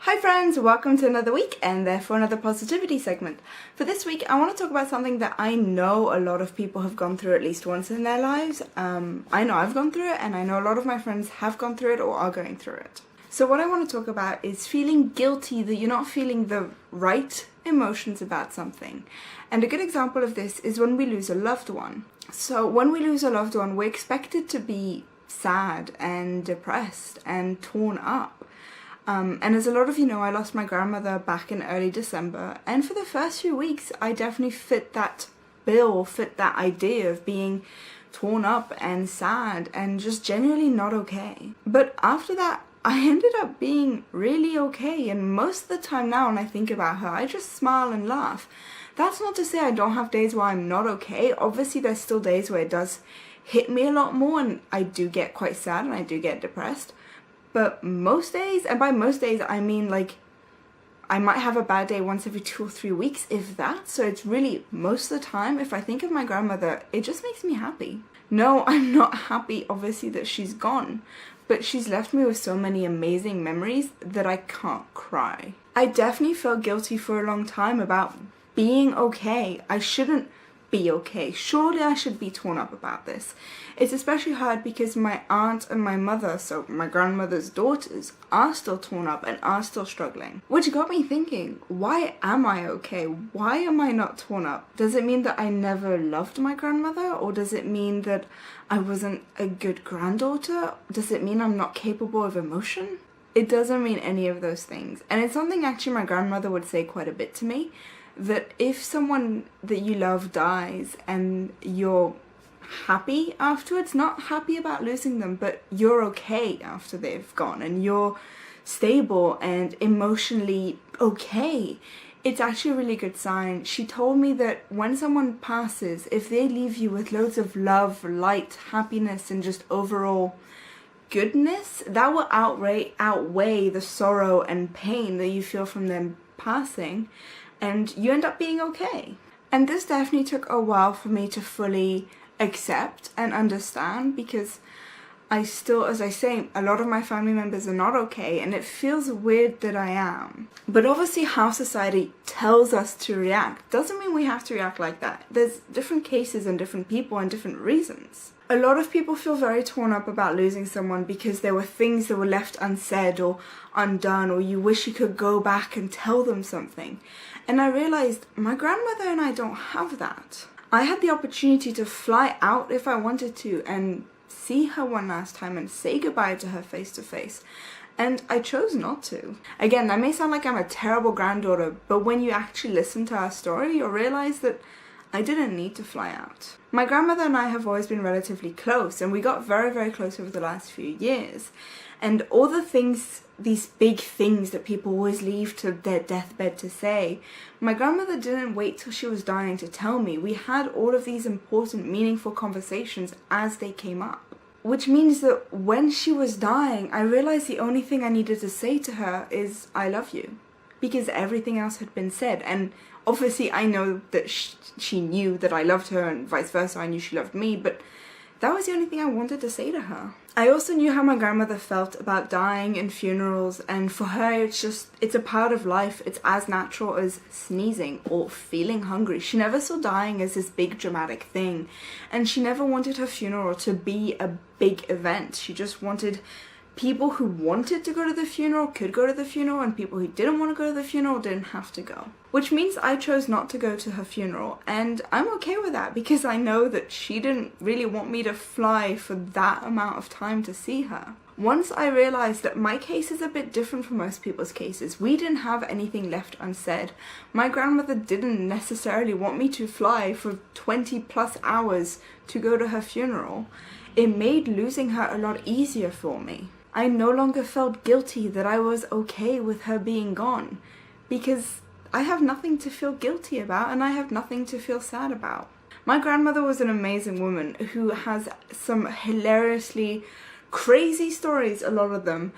Hi friends, welcome to another week and therefore another positivity segment. For this week I want to talk about something that I know a lot of people have gone through at least once in their lives. I know I've gone through it and I know a lot of my friends have gone through it or are going through it. So what I want to talk about is feeling guilty that you're not feeling the right emotions about something. And a good example of this is when we lose a loved one. So when we lose a loved one, we're expected to be sad and depressed and torn up. And as a lot of you know, I lost my grandmother back in early December, and for the first few weeks I definitely fit that idea of being torn up and sad and just genuinely not okay. But after that I ended up being really okay, and most of the time now when I think about her I just smile and laugh. That's not to say I don't have days where I'm not okay. Obviously there's still days where it does hit me a lot more and I do get quite sad and I do get depressed. But most days, and by most days I mean like I might have a bad day once every 2 or 3 weeks, if that. So it's really most of the time, if I think of my grandmother, it just makes me happy. No, I'm not happy obviously that she's gone, but she's left me with so many amazing memories that I can't cry. I definitely felt guilty for a long time about being okay. I shouldn't be okay. Surely I should be torn up about this. It's especially hard because my aunt and my mother, so my grandmother's daughters, are still torn up and are still struggling. Which got me thinking, why am I okay? Why am I not torn up? Does it mean that I never loved my grandmother? Or does it mean that I wasn't a good granddaughter? Does it mean I'm not capable of emotion? It doesn't mean any of those things. And it's something actually my grandmother would say quite a bit to me, that if someone that you love dies and you're happy afterwards, not happy about losing them, but you're okay after they've gone and you're stable and emotionally okay, it's actually a really good sign. She told me that when someone passes, if they leave you with loads of love, light, happiness and just overall goodness, that will outweigh the sorrow and pain that you feel from them passing, and you end up being okay. And this definitely took a while for me to fully accept and understand, because I still, as I say, a lot of my family members are not okay and it feels weird that I am. But obviously how society tells us to react doesn't mean we have to react like that. There's different cases and different people and different reasons. A lot of people feel very torn up about losing someone because there were things that were left unsaid or undone, or you wish you could go back and tell them something. And I realized my grandmother and I don't have that. I had the opportunity to fly out if I wanted to and see her one last time and say goodbye to her face to face. And I chose not to. Again, that may sound like I'm a terrible granddaughter, but when you actually listen to our story, you'll realize that I didn't need to fly out. My grandmother and I have always been relatively close, and we got very, very close over the last few years. And all the things, these big things that people always leave to their deathbed to say, my grandmother didn't wait till she was dying to tell me. We had all of these important, meaningful conversations as they came up. Which means that when she was dying, I realized the only thing I needed to say to her is, I love you. Because everything else had been said. And obviously I know that she knew that I loved her and vice versa, I knew she loved me, but that was the only thing I wanted to say to her. I also knew how my grandmother felt about dying and funerals, and for her it's a part of life. It's as natural as sneezing or feeling hungry. She never saw dying as this big dramatic thing, and she never wanted her funeral to be a big event. She just wanted people who wanted to go to the funeral could go to the funeral, and people who didn't want to go to the funeral didn't have to go. Which means I chose not to go to her funeral, and I'm okay with that because I know that she didn't really want me to fly for that amount of time to see her. Once I realized that my case is a bit different from most people's cases, we didn't have anything left unsaid. My grandmother didn't necessarily want me to fly for 20 plus hours to go to her funeral. It made losing her a lot easier for me. I no longer felt guilty that I was okay with her being gone, because I have nothing to feel guilty about and I have nothing to feel sad about. My grandmother was an amazing woman who has some hilariously crazy stories, a lot of them,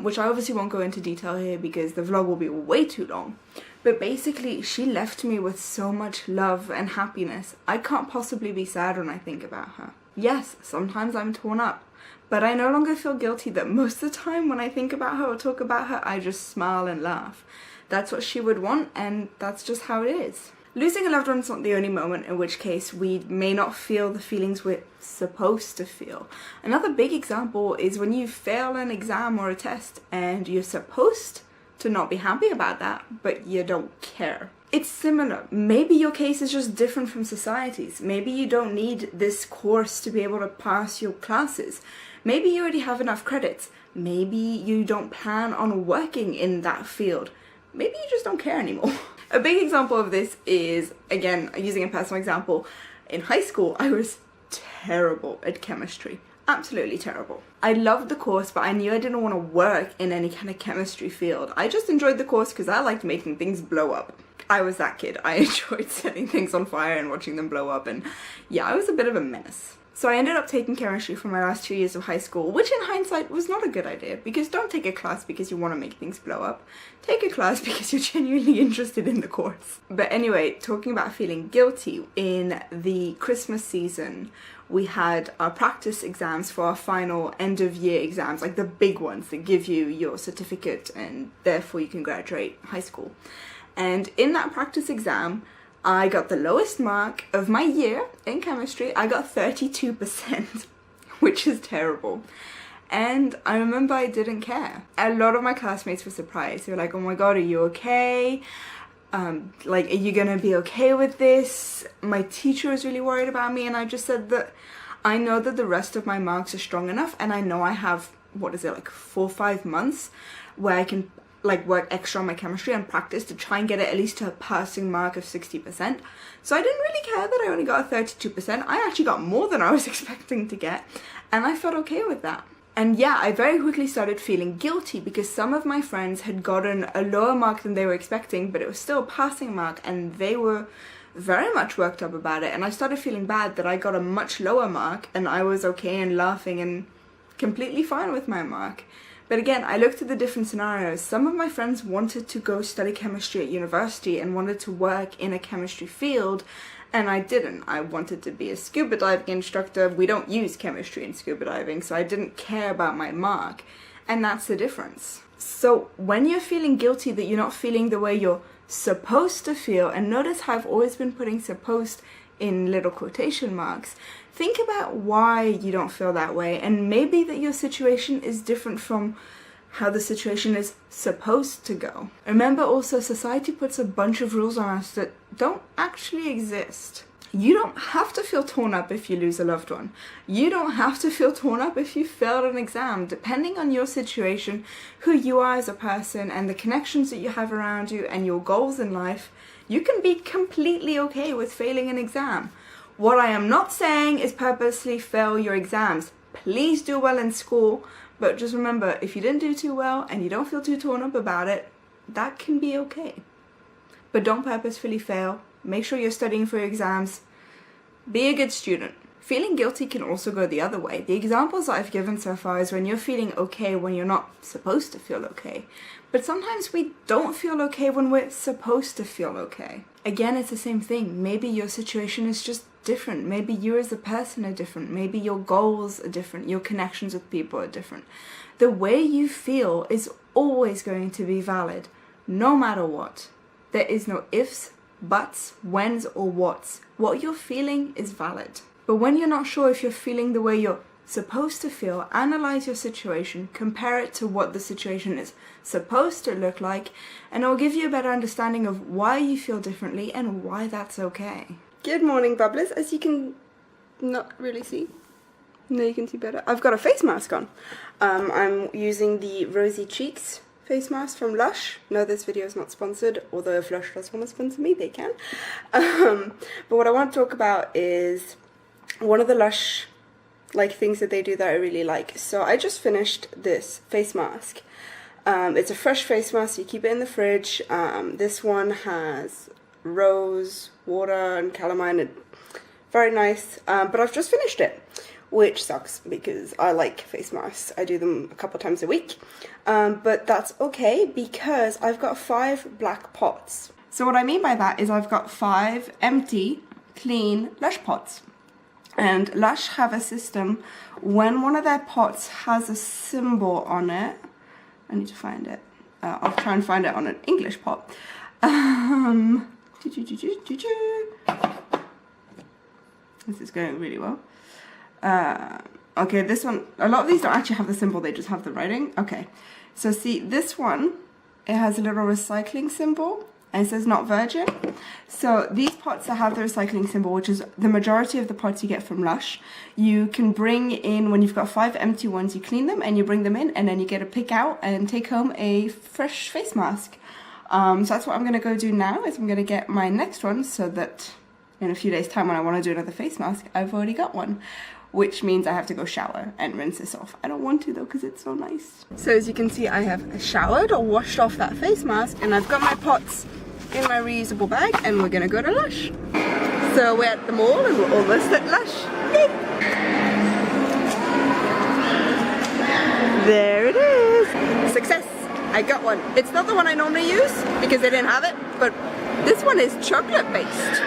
which I obviously won't go into detail here because the vlog will be way too long. But basically, she left me with so much love and happiness. I can't possibly be sad when I think about her. Yes, sometimes I'm torn up, But I no longer feel guilty that most of the time when I think about her or talk about her, I just smile and laugh. That's what she would want, and that's just how it is. Losing a loved one is not the only moment in which case we may not feel the feelings we're supposed to feel. Another big example is when you fail an exam or a test and you're supposed to not be happy about that, but you don't care. It's similar. Maybe your case is just different from society's. Maybe you don't need this course to be able to pass your classes. Maybe you already have enough credits. Maybe you don't plan on working in that field. Maybe you just don't care anymore. A big example of this is, again, using a personal example, in high school I was terrible at chemistry. Absolutely terrible. I loved the course, but I knew I didn't want to work in any kind of chemistry field. I just enjoyed the course because I liked making things blow up. I was that kid. I enjoyed setting things on fire and watching them blow up, and yeah, I was a bit of a menace. So I ended up taking chemistry for my last 2 years of high school, which in hindsight was not a good idea, because don't take a class because you want to make things blow up. Take a class because you're genuinely interested in the course. But anyway, talking about feeling guilty, in the Christmas season, we had our practice exams for our final end of year exams, like the big ones that give you your certificate and therefore you can graduate high school. And in that practice exam, I got the lowest mark of my year in chemistry. I got 32%, which is terrible. And I remember I didn't care. A lot of my classmates were surprised. They were like, oh my god, are you okay? Like, are you gonna be okay with this? My teacher was really worried about me, and I just said that I know that the rest of my marks are strong enough, and I know I have, like 4 or 5 months where I can work extra on my chemistry and practice to try and get it at least to a passing mark of 60%. So I didn't really care that I only got a 32%. I actually got more than I was expecting to get, and I felt okay with that. And yeah, I very quickly started feeling guilty because some of my friends had gotten a lower mark than they were expecting, but it was still a passing mark, and they were very much worked up about it. And I started feeling bad that I got a much lower mark and I was okay and laughing and completely fine with my mark. But again, I looked at the different scenarios. Some of my friends wanted to go study chemistry at university and wanted to work in a chemistry field, and I didn't. I wanted to be a scuba diving instructor. We don't use chemistry in scuba diving, so I didn't care about my mark, and that's the difference. So when you're feeling guilty that you're not feeling the way you're supposed to feel, and notice how I've always been putting supposed in little quotation marks, think about why you don't feel that way, and maybe that your situation is different from how the situation is supposed to go. Remember also, society puts a bunch of rules on us that don't actually exist. You don't have to feel torn up if you lose a loved one. You don't have to feel torn up if you failed an exam. Depending on your situation, who you are as a person, and the connections that you have around you, and your goals in life, you can be completely okay with failing an exam. What I am not saying is purposely fail your exams. Please do well in school, but just remember, if you didn't do too well and you don't feel too torn up about it, that can be okay. But don't purposefully fail. Make sure you're studying for your exams. Be a good student. Feeling guilty can also go the other way. The examples that I've given so far is when you're feeling okay when you're not supposed to feel okay. But sometimes we don't feel okay when we're supposed to feel okay. Again, it's the same thing. Maybe your situation is just different. Maybe you as a person are different. Maybe your goals are different. Your connections with people are different. The way you feel is always going to be valid, no matter what. There is no ifs, buts, whens, or whats. What you're feeling is valid. But when you're not sure if you're feeling the way you're supposed to feel, analyze your situation, compare it to what the situation is supposed to look like, and it will give you a better understanding of why you feel differently and why that's okay. Good morning, bubblers. As you can not really see, no, you can see better. I've got a face mask on. I'm using the Rosy Cheeks face mask from Lush. No, this video is not sponsored, although if Lush does want to sponsor me, they can. But what I want to talk about is one of the Lush things that they do that I really like. So I just finished this face mask. It's a fresh face mask. You keep it in the fridge. This one has rose, water, and calamine. Very nice. But I've just finished it, which sucks because I like face masks. I do them a couple times a week. But that's okay because I've got 5 black pots. So what I mean by that is I've got 5 empty, clean Lush pots. And Lush have a system when one of their pots has a symbol on it. I need to find it. I'll try and find it on an English pot. This is going really well. Okay, this one, a lot of these don't actually have the symbol, they just have the writing. Okay, so see, this one, it has a little recycling symbol, and it says not virgin. So these pots that have the recycling symbol, which is the majority of the pots you get from Lush, you can bring in, when you've got 5 empty ones, you clean them and you bring them in, and then you get to pick out and take home a fresh face mask. So that's what I'm going to go do now, is I'm going to get my next one, so that in a few days time when I want to do another face mask, I've already got one. Which means I have to go shower and rinse this off. I don't want to though, because it's so nice. So as you can see, I have showered or washed off that face mask, and I've got my pots in my reusable bag, and we're gonna go to Lush. So we're at the mall and we're almost at Lush. There it is. Success. I got one. It's not the one I normally use because they didn't have it, but this one is chocolate based.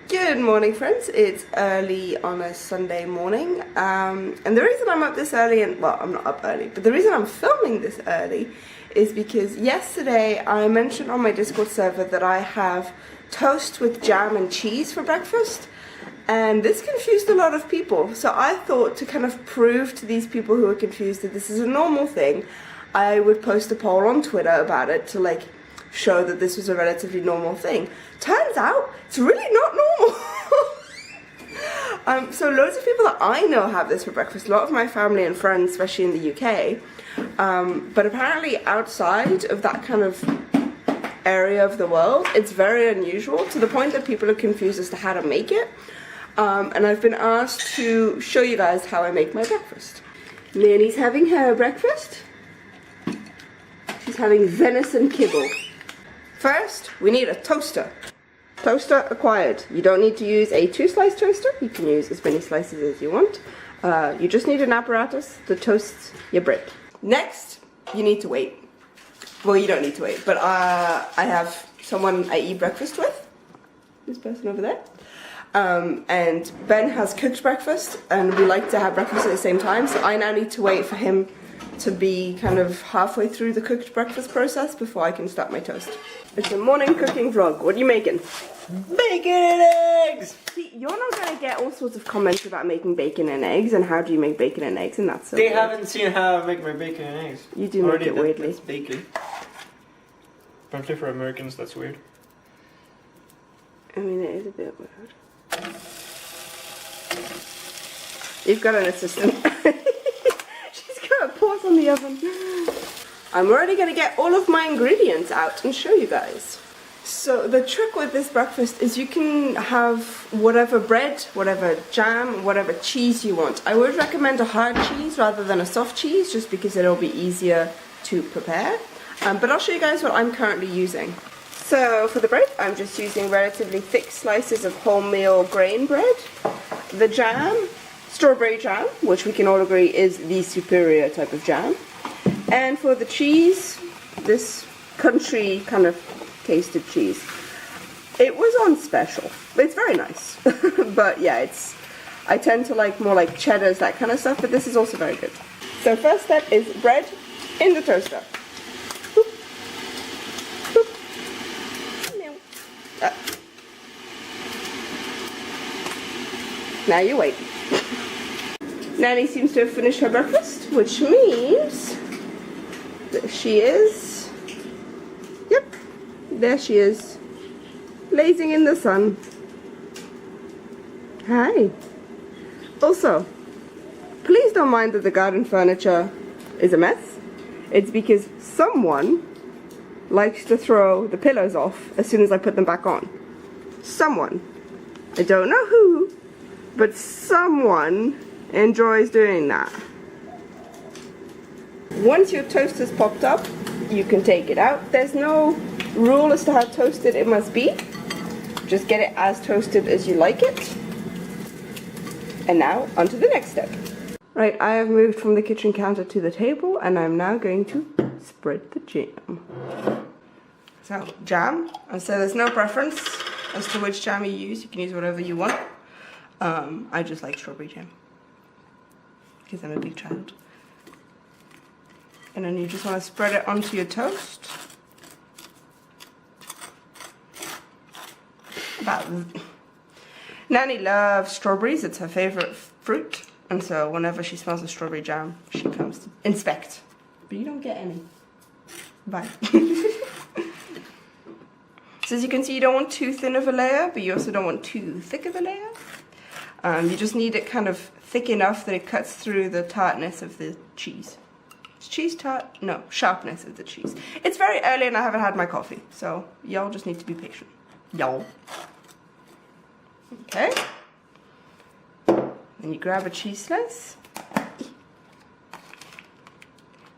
Good morning, friends. It's early on a Sunday morning, and the reason I'm up this early, and well, I'm not up early, but the reason I'm filming this early is because yesterday I mentioned on my Discord server that I have toast with jam and cheese for breakfast, and this confused a lot of people. So I thought, to kind of prove to these people who are confused that this is a normal thing, I would post a poll on Twitter about it to like show that this was a relatively normal thing. Turns out it's really not normal. So loads of people that I know have this for breakfast, a lot of my family and friends, especially in the UK, but apparently outside of that kind of area of the world, it's very unusual, to the point that people are confused as to how to make it. And I've been asked to show you guys how I make my breakfast. Leonie's having her breakfast. She's having venison kibble. First, we need a toaster. Toaster acquired. You don't need to use a 2-slice toaster. You can use as many slices as you want. You just need an apparatus that toasts your bread. Next, you need to wait. Well, you don't need to wait, but I have someone I eat breakfast with. This person over there. And Ben has cooked breakfast, and we like to have breakfast at the same time, so I now need to wait for him to be kind of halfway through the cooked breakfast process before I can start my toast. It's a morning cooking vlog. What are you making? Bacon and eggs! See, you're not going to get all sorts of comments about making bacon and eggs and how do you make bacon and eggs, and that's so They weird. haven't seen how I make my bacon and eggs. You do make it weirdly. That's bacon. Apparently for Americans that's weird. I mean, it is a bit weird. You've got an assistant. Pause on the oven. I'm already going to get all of my ingredients out and show you guys. So the trick with this breakfast is you can have whatever bread, whatever jam, whatever cheese you want. I would recommend a hard cheese rather than a soft cheese, just because it'll be easier to prepare. But I'll show you guys what I'm currently using. So for the bread, I'm just using relatively thick slices of wholemeal grain bread. The jam, strawberry jam, which we can all agree is the superior type of jam. And for the cheese, this country kind of tasted cheese. It was on special. It's very nice. But yeah, I tend to like more like cheddars, that kind of stuff, but this is also very good. So first step is bread in the toaster. Boop. Boop. Now you wait. Nanny seems to have finished her breakfast, which means that she is, yep, there she is, lazing in the sun. Hi. Also, please don't mind that the garden furniture is a mess. It's because someone likes to throw the pillows off as soon as I put them back on. Someone. I don't know who, but someone enjoys doing that. Once your toast has popped up, you can take it out. There's no rule as to how toasted it must be. Just get it as toasted as you like it. And now, on to the next step. Right, I have moved from the kitchen counter to the table, and I'm now going to spread the jam. So, jam. And so there's no preference as to which jam you use. You can use whatever you want. I just like strawberry jam because I'm a big child. And then you just want to spread it onto your toast. Nanny loves strawberries, it's her favourite fruit. And so whenever she smells a strawberry jam, she comes to inspect. But you don't get any. Bye. So as you can see, you don't want too thin of a layer, but you also don't want too thick of a layer. You just need it kind of thick enough that it cuts through the tartness of the cheese. Is cheese tart? No, sharpness of the cheese. It's very early and I haven't had my coffee, so y'all just need to be patient. Y'all. Okay. Then you grab a cheese slice.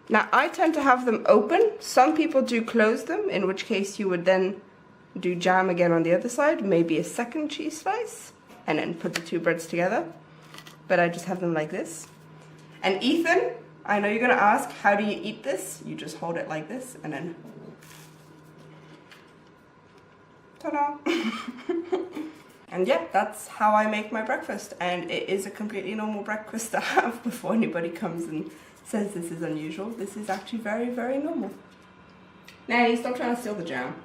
Now I tend to have them open. Some people do close them, in which case you would then do jam again on the other side, maybe a second cheese slice, and then put the two breads together. But I just have them like this. And Ethan, I know you're gonna ask, how do you eat this? You just hold it like this and then ta-da! And yeah, that's how I make my breakfast, and it is a completely normal breakfast to have before anybody comes and says this is unusual. This is actually very, very normal. Nanny, stop trying to steal the jam.